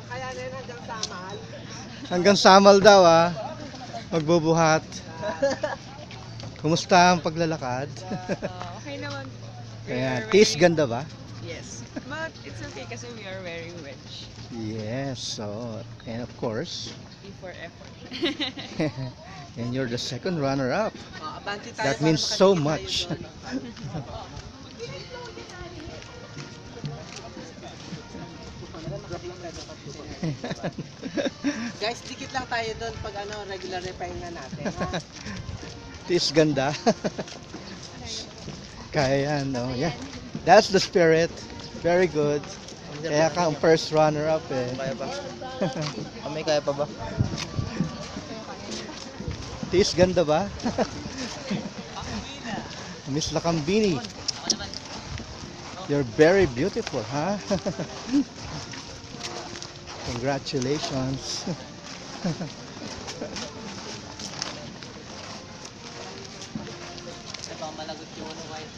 Kaya na hanggang samal. Hanggang samal daw magbubuhat. Kumusta ang paglalakad? Okay naman. Kaya, taste ganda ba? Yes. But it's okay kasi we are wearing wedge. Yes, and of course, Before effort. and you're the second runner-up. Abanti tayo That para means so makadikit much. tayo doon. Guys, dikit lang tayo doon pag regular repahinga natin. Ha? Taste ganda. Kaya yan, no? Yeah. That's the spirit. Very good. Kaya ka ang first runner-up Kaya ba? Kami kaya pa ba? Taste ganda ba? Miss Lakambini. You're very beautiful, huh? Congratulations. Malagot yung ano kayo.